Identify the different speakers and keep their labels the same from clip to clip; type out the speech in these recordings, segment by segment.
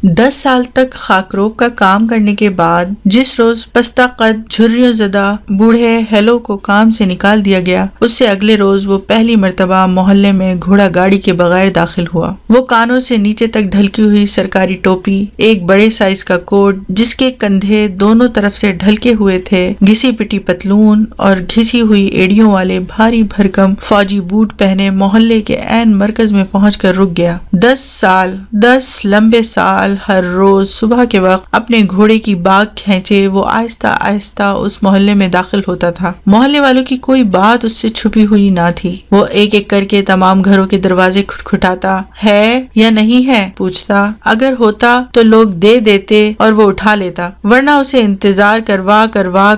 Speaker 1: 10 سال تک خاکروب کا کام کرنے کے بعد جس روز پستہ قد جھریوں زدہ بوڑھے ہیلو کو کام سے نکال دیا گیا، اس سے اگلے روز وہ پہلی مرتبہ محلے میں گھوڑا گاڑی کے بغیر داخل ہوا۔ وہ کانوں سے نیچے تک ڈھلکی ہوئی سرکاری ٹوپی، ایک بڑے سائز کا کوٹ جس کے کندھے دونوں طرف سے ڈھلکے ہوئے تھے، گھسی پٹی پتلون اور گھسی ہوئی ایڑیوں والے بھاری بھرکم فوجی بوٹ پہنے محلے کے عین مرکز میں پہنچ کر رک گیا۔ 10 لمبے سال ہر روز صبح کے وقت اپنے گھوڑے کی باگ کھینچے وہ آہستہ آہستہ اس محلے میں داخل ہوتا تھا۔ محلے والوں کی کوئی بات اس سے چھپی ہوئی نہ تھی۔ وہ ایک ایک کر کے تمام گھروں کے دروازے کھٹکھٹاتا، ہے یا نہیں ہے پوچھتا، اگر ہوتا تو لوگ دے دیتے اور وہ اٹھا لیتا، ورنہ اسے انتظار کروا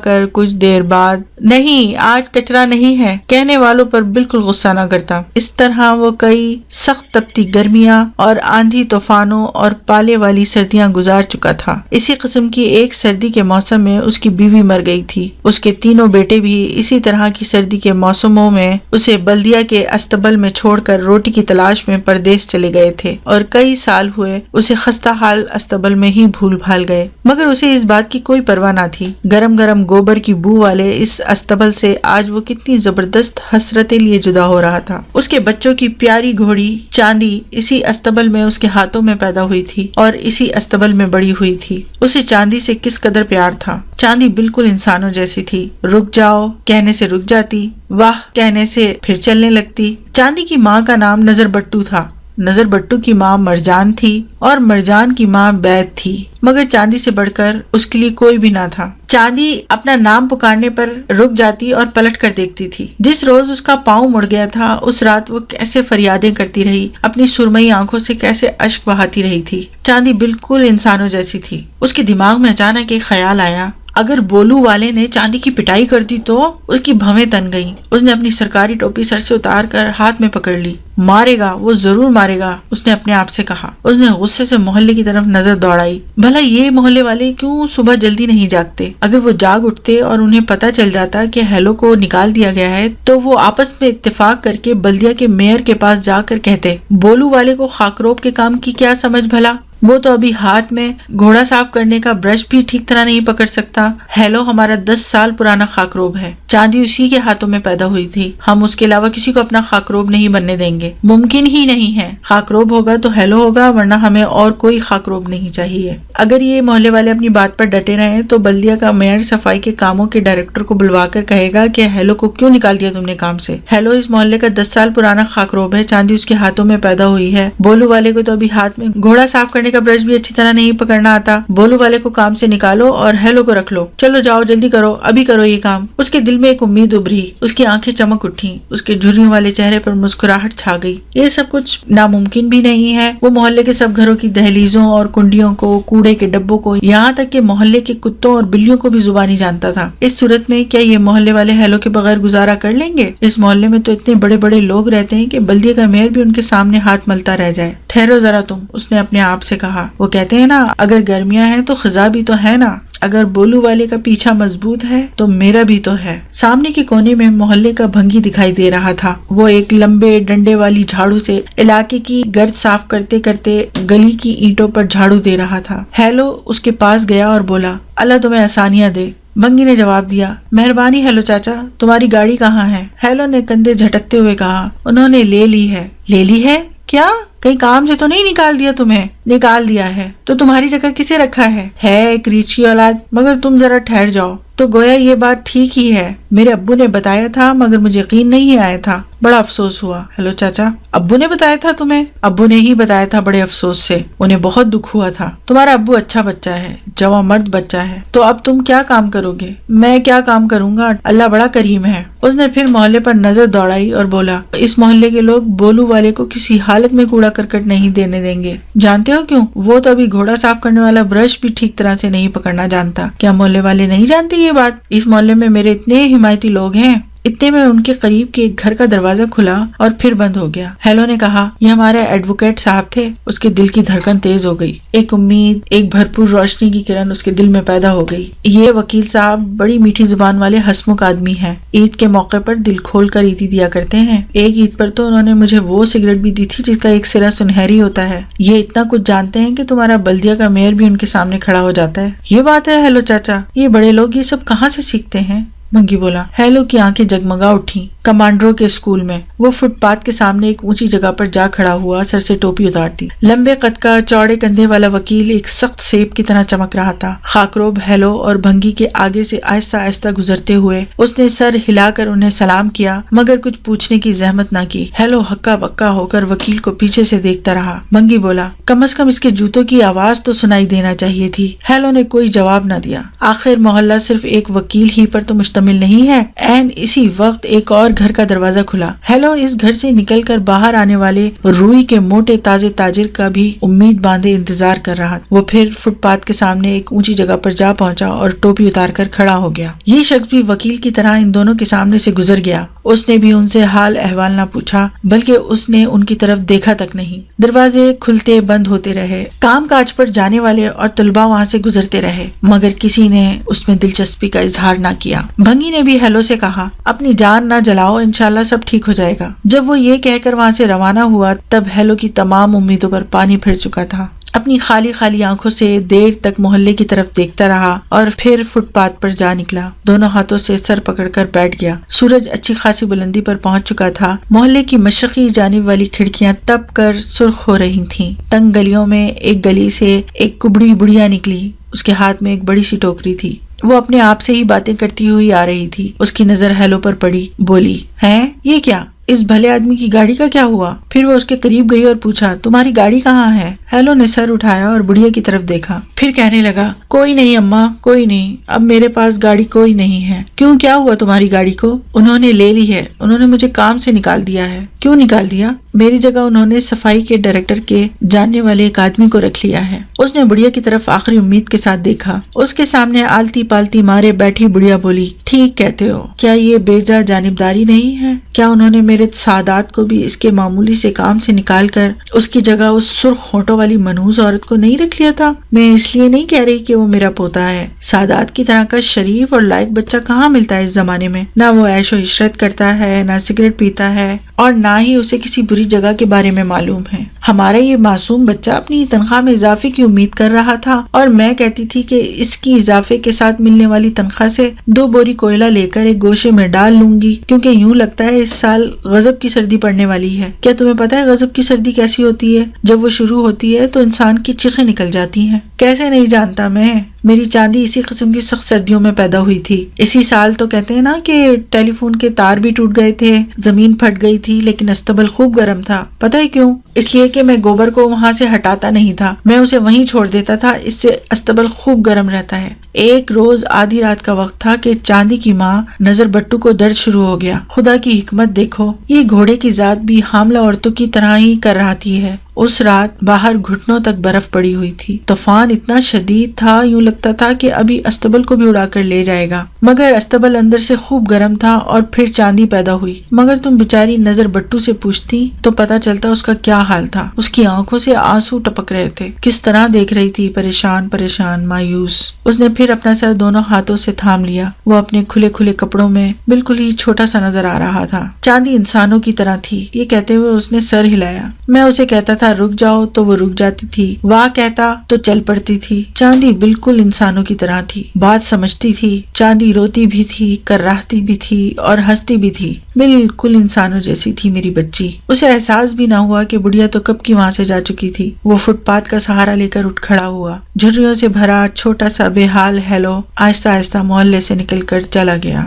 Speaker 1: کر کچھ دیر بعد نہیں آج کچرا نہیں ہے کہنے والوں پر بالکل غصہ نہ کرتا۔ اس طرح وہ کئی سخت تپتی گرمیاں اور آندھی طوفانوں اور پالے والی سردیاں گزار چکا تھا۔ اسی قسم کی ایک سردی کے موسم میں اس کی بیوی مر گئی تھی۔ اس کے تینوں بیٹے بھی اسی طرح کی سردی کے موسموں میں اسے بلدیہ کے استبل میں چھوڑ کر روٹی کی تلاش میں پردیس چلے گئے تھے، اور کئی سال ہوئے اسے خستہ حال استبل میں ہی بھول بھال گئے، مگر اسے اس بات کی کوئی پرواہ نہ تھی۔ گرم گرم گوبر کی بو والے اس استبل سے آج وہ کتنی زبردست حسرتیں لیے جدا ہو رہا تھا۔ اس کے بچوں کی پیاری گھوڑی چاندی اسی استبل میں اس کے ہاتھوں میں پیدا ہوئی تھی اور اسی استبل میں بڑی ہوئی تھی۔ اسے چاندی سے کس قدر پیار تھا۔ چاندی بالکل انسانوں جیسی تھی، رک جاؤ کہنے سے رک جاتی، واہ کہنے سے پھر چلنے لگتی۔ چاندی کی ماں کا نام نظر بٹو تھا، نظر بٹو کی ماں مرجان تھی اور مرجان کی ماں بیت تھی، مگر چاندی سے بڑھ کر اس کے لیے کوئی بھی نہ تھا۔ چاندی اپنا نام پکارنے پر رک جاتی اور پلٹ کر دیکھتی تھی۔ جس روز اس کا پاؤں مڑ گیا تھا، اس رات وہ کیسے فریادیں کرتی رہی، اپنی سرمئی آنکھوں سے کیسے اشک بہاتی رہی تھی۔ چاندی بالکل انسانوں جیسی تھی۔ اس کے دماغ میں اچانک ایک خیال آیا، اگر بولو والے نے چاندی کی پٹائی کر دی تو اس کی بھویں تن گئیں۔ اس نے اپنی سرکاری ٹوپی سر سے اتار کر ہاتھ میں پکڑ لی۔ مارے گا، وہ ضرور مارے گا، اس نے اپنے آپ سے کہا۔ اس نے غصے سے محلے کی طرف نظر دوڑائی، بھلا یہ محلے والے کیوں صبح جلدی نہیں جاگتے؟ اگر وہ جاگ اٹھتے اور انہیں پتہ چل جاتا کہ ہیلو کو نکال دیا گیا ہے تو وہ آپس میں اتفاق کر کے بلدیہ کے میئر کے پاس جا کر کہتے، بولو والے کو خاکروب کے کام کی کیا سمجھ بھلا، وہ تو ابھی ہاتھ میں گھوڑا صاف کرنے کا برش بھی ٹھیک طرح نہیں پکڑ سکتا۔ ہیلو ہمارا 10 سال پرانا خاکروب ہے، چاندی اسی کے ہاتھوں میں پیدا ہوئی تھی، ہم اس کے علاوہ کسی کو اپنا خاکروب نہیں بننے دیں گے، ممکن ہی نہیں ہے۔ خاکروب ہوگا تو ہیلو ہوگا، ورنہ ہمیں اور کوئی خاکروب نہیں چاہیے۔ اگر یہ محلے والے اپنی بات پر ڈٹے رہے تو بلدیہ کا میئر صفائی کے کاموں کے ڈائریکٹر کو بلوا کر کہے گا کہ ہیلو کو کیوں نکال دیا تم نے کام سے۔ ہیلو اس محلے کا 10 سال پرانا خاکروب ہے، چاندی اس کے ہاتھوں میں پیدا ہوئی ہے۔ بولو والے کو تو ابھی ہاتھ میں گھوڑا صاف کرنے کا برش بھی اچھی طرح نہیں پکڑنا آتا۔ بولو والے کو کام سے نکالو اور ہیلو کو رکھ لو، چلو جاؤ جلدی کرو، ابھی کرو یہ کام۔ اس کے دل میں ایک امید ابھری، اس کی آنکھیں چمک اٹھیں، اس کے جھریوں والے چہرے پر مسکراہٹ چھا گئی۔ یہ سب کچھ ناممکن بھی نہیں ہے۔ وہ محلے کے سب گھروں کی دہلیزوں اور کنڈیوں کو، کوڑے کے ڈبوں کو، یہاں تک کہ محلے کے کتوں اور بلیوں کو بھی زبانی جانتا تھا۔ اس صورت میں کیا یہ محلے والے ہیلو کے بغیر گزارا کر لیں گے؟ اس محلے میں تو اتنے بڑے بڑے لوگ رہتے ہیں کہ بلدیہ کا میئر بھی ان کے سامنے ہاتھ ملتا رہ جائے۔ ٹھہرو ذرا تم، اس نے اپنے آپ سے کہا۔ وہ کہتے ہیں نا، اگر گرمیاں ہیں تو خزاں بھی تو ہے نا، اگر بولو والے کا پیچھا مضبوط ہے تو میرا بھی تو ہے۔ سامنے کے کونے میں محلے کا بھنگی دکھائی دے رہا تھا۔ وہ ایک لمبے ڈنڈے والی جھاڑو سے علاقے کی گرد صاف کرتے کرتے گلی کی اینٹوں پر جھاڑو دے رہا تھا۔ ہیلو اس کے پاس گیا اور بولا، اللہ تمہیں آسانیاں دے۔ بھنگی نے جواب دیا، مہربانی ہیلو چاچا، تمہاری گاڑی کہاں ہے؟ ہیلو نے کندھے جھٹکتے ہوئے کہا، انہوں نے لے لی ہے۔ لے لی ہے؟ کیا کہیں کام سے تو نہیں نکال دیا تمہیں؟ نکال دیا ہے۔ تو تمہاری جگہ کسے رکھا ہے؟ ایک ریچھی اولاد، مگر تم ذرا ٹھہر جاؤ تو گویا یہ بات ٹھیک ہی ہے، میرے ابو نے بتایا تھا مگر مجھے یقین نہیں آیا تھا، بڑا افسوس ہوا۔ ہیلو چاچا، ابو نے بتایا تھا تمہیں؟ ابو نے ہی بتایا تھا، بڑے افسوس سے، انہیں بہت دکھ ہوا تھا۔ تمہارا ابو اچھا بچہ ہے، جواں مرد بچہ ہے، تو اب تم کیا کام کرو گے؟ میں کیا کام کروں گا، اللہ بڑا کریم ہے۔ اس نے پھر محلے پر نظر دوڑائی اور بولا، اس محلے کے لوگ بولو والے کو کسی حالت میں کوڑا کرکٹ نہیں دینے دیں گے۔ جانتے ہو کیوں؟ وہ تو ابھی گھوڑا صاف کرنے والا برش بھی ٹھیک طرح سے نہیں پکڑنا جانتا۔ کیا محلے والے نہیں جانتے یہ بات؟ اس محلے میں میرے اتنے حمایتی لوگ ہیں، اتنے میں ان کے قریب کے ایک گھر کا دروازہ کھلا اور پھر بند ہو گیا۔ ہیلو نے کہا، یہ ہمارے ایڈوکیٹ صاحب تھے۔ اس کے دل کی دھڑکن تیز ہو گئی، ایک امید، ایک بھرپور روشنی کی کرن اس کے دل میں پیدا ہو گئی۔ یہ وکیل صاحب بڑی میٹھی زبان والے ہسمکھ آدمی ہیں، عید کے موقع پر دل کھول کر عیدی دیا کرتے ہیں۔ ایک عید پر تو انہوں نے مجھے وہ سگریٹ بھی دی تھی جس کا ایک سرا سنہری ہوتا ہے۔ یہ اتنا کچھ جانتے ہیں کہ تمہارا بلدیہ کا میئر بھی ان کے سامنے کھڑا ہو جاتا ہے۔ یہ بات ہے ہیلو چاچا، یہ بڑے لوگ یہ سب کہاں سے سیکھتے ہیں؟ منگی بولا۔ ہیلو کی آنکھیں جگمگا اٹھی۔ کمانڈروں کے اسکول میں۔ وہ فٹ پاتھ کے سامنے ایک اونچی جگہ پر جا کھڑا ہوا، سر سے ٹوپی اتارتی۔ لمبے قد کا چوڑے کندھے والا وکیل ایک سخت سیب کی طرح چمک رہا تھا۔ خاکروب ہیلو اور بھنگی کے آگے سے آہستہ آہستہ گزرتے ہوئے اس نے سر ہلا کر انہیں سلام کیا، مگر کچھ پوچھنے کی زحمت نہ کی۔ ہیلو ہکا بکا ہو کر وکیل کو پیچھے سے دیکھتا رہا۔ بھنگی بولا، کم از کم اس کے جوتوں کی آواز تو سنائی دینا چاہیے تھی۔ ہیلو نے کوئی جواب نہ دیا۔ آخر محلہ صرف ایک وکیل ہی پر تو مشتمل نہیں ہے۔ عین اسی وقت ایک اور گھر کا دروازہ کھلا۔ ہیلو اس گھر سے نکل کر باہر آنے والے روئی کے موٹے تازے تاجر کا بھی امید باندھے انتظار کر رہا۔ وہ پھر فٹ پاتھ کے سامنے ایک اونچی جگہ پر جا پہنچا اور ٹوپی اتار کر کھڑا ہو گیا۔ یہ شخص بھی وکیل کی طرح ان دونوں کے سامنے سے گزر گیا۔ اس نے بھی ان سے حال احوال نہ پوچھا، بلکہ اس نے ان کی طرف دیکھا تک نہیں۔ دروازے کھلتے بند ہوتے رہے، کام کاج پر جانے والے اور طلباء وہاں سے گزرتے رہے، مگر کسی نے اس میں دلچسپی کا اظہار نہ کیا۔ بھنگی نے بھی ہیلو سے کہا، اپنی جان نہ جلاؤ، انشاءاللہ سب ٹھیک ہو جائے گا۔ جب وہ یہ کہہ کر وہاں سے روانہ ہوا تب ہیلو کی تمام امیدوں پر پانی پھر چکا تھا۔ اپنی خالی خالی آنکھوں سے دیر تک محلے کی طرف دیکھتا رہا اور پھر فٹ پاتھ پر جا نکلا۔ دونوں ہاتھوں سے سر پکڑ کر بیٹھ گیا۔ سورج اچھی خاصی بلندی پر پہنچ چکا تھا۔ محلے کی مشرقی جانب والی کھڑکیاں تپ کر سرخ ہو رہی تھیں۔ تنگ گلیوں میں ایک گلی سے ایک کبڑی بڑھیا نکلی، اس کے ہاتھ میں ایک بڑی سی ٹوکری تھی۔ وہ اپنے آپ سے ہی باتیں کرتی ہوئی آ رہی تھی۔ اس کی نظر ہیلو پر پڑی، بولی، ہیں یہ کیا؟ اس بھلے آدمی کی گاڑی کا کیا ہوا؟ پھر وہ اس کے قریب گئی اور پوچھا، تمہاری گاڑی کہاں ہے؟ ہیلو نے سر اٹھایا اور بڑھیا کی طرف دیکھا، پھر کہنے لگا، کوئی نہیں اماں، کوئی نہیں، اب میرے پاس گاڑی کوئی نہیں ہے۔ کیوں، کیا ہوا تمہاری گاڑی کو؟ انہوں نے لے لی ہے، انہوں نے مجھے کام سے نکال دیا ہے۔ کیوں نکال دیا؟ میری جگہ انہوں نے صفائی کے ڈائریکٹر کے جاننے والے ایک آدمی کو رکھ لیا ہے۔ اس نے بڑھیا کی طرف آخری امید کے ساتھ دیکھا۔ اس کے سامنے آلتی پالتی مارے بیٹھی بڑھیا بولی، ٹھیک کہتے ہو، کیا یہ بے جا جانبداری نہیں ہے؟ کیا انہوں نے میرے سعادات کو بھی اس کے معمولی سے کام سے نکال کر اس کی جگہ اس سرخ ہونٹوں والی منحوس عورت کو نہیں رکھ لیا تھا؟ میں اس لیے نہیں کہہ رہی کہ وہ میرا پوتا ہے۔ سعادات کی طرح کا شریف اور لائق بچہ کہاں ملتا ہے اس زمانے میں؟ نہ وہ عیش و عشرت کرتا ہے، نہ سگریٹ پیتا ہے، اور نہ ہی اسے کسی بری جگہ کے بارے میں معلوم ہے۔ ہمارا یہ معصوم بچہ اپنی تنخواہ میں اضافے کی امید کر رہا تھا، اور میں کہتی تھی کہ اس کی اضافے کے ساتھ ملنے والی تنخواہ سے 2 بوری کوئلہ لے کر ایک گوشے میں ڈال لوں گی، کیونکہ یوں لگتا ہے اس سال غضب کی سردی پڑنے والی ہے۔ کیا تمہیں پتا ہے غضب کی سردی کیسی ہوتی ہے؟ جب وہ شروع ہوتی ہے تو انسان کی چیخیں نکل جاتی ہیں۔ کیسے نہیں جانتا میں، میری چاندی اسی قسم کی سخت سردیوں میں پیدا ہوئی تھی۔ اسی سال تو کہتے ہیں نا کہ ٹیلی فون کے تار بھی ٹوٹ گئے تھے، زمین پھٹ گئی تھی، لیکن استبل خوب گرم تھا۔ پتہ ہے کیوں؟ اس لیے کہ میں گوبر کو وہاں سے ہٹاتا نہیں تھا، میں اسے وہیں چھوڑ دیتا تھا، اس سے استبل خوب گرم رہتا ہے۔ ایک روز آدھی رات کا وقت تھا کہ چاندی کی ماں نظر بٹو کو درد شروع ہو گیا۔ خدا کی حکمت دیکھو، یہ گھوڑے کی ذات بھی حاملہ عورتوں کی طرح ہی کر رہتی ہے۔ اس رات باہر گھٹنوں تک برف پڑی ہوئی تھی۔ طوفان اتنا شدید تھا، یوں لگتا تھا کہ ابھی استبل کو بھی اڑا کر لے جائے گا، مگر استبل اندر سے خوب گرم تھا اور پھر چاندی پیدا ہوئی۔ مگر تم بیچاری نظر بٹو سے پوچھتی تو پتا چلتا اس کا کیا حال تھا۔ اس کی آنکھوں سے آنسو ٹپک رہے تھے، کس طرح دیکھ رہی تھی، پریشان پریشان، مایوس۔ اس نے پھر اپنا سر دونوں ہاتھوں سے تھام لیا۔ وہ اپنے کھلے کھلے کپڑوں میں بالکل ہی چھوٹا سا نظر آ رہا تھا۔ چاندی انسانوں کی طرح تھی، یہ کہتے ہوئے اس نے سر ہلایا۔ میں اسے کہتا تھا رک جاؤ تو وہ رک جاتی تھی، واہ کہتا تو چل پڑتی تھی۔ چاندی بالکل انسانوں کی طرح تھی، بات سمجھتی تھی۔ چاندی روتی بھی تھی، کراہتی بھی تھی اور ہنستی بھی تھی، بالکل انسانوں جیسی تھی میری بچی۔ اسے احساس بھی نہ ہوا کہ بڑھیا تو کب کی وہاں سے جا چکی تھی۔ وہ فٹ پاتھ کا سہارا لے کر اٹھ کھڑا ہوا۔ جھریوں سے بھرا چھوٹا سا بے حال ہیلو آہستہ آہستہ محلے سے نکل کر چلا گیا۔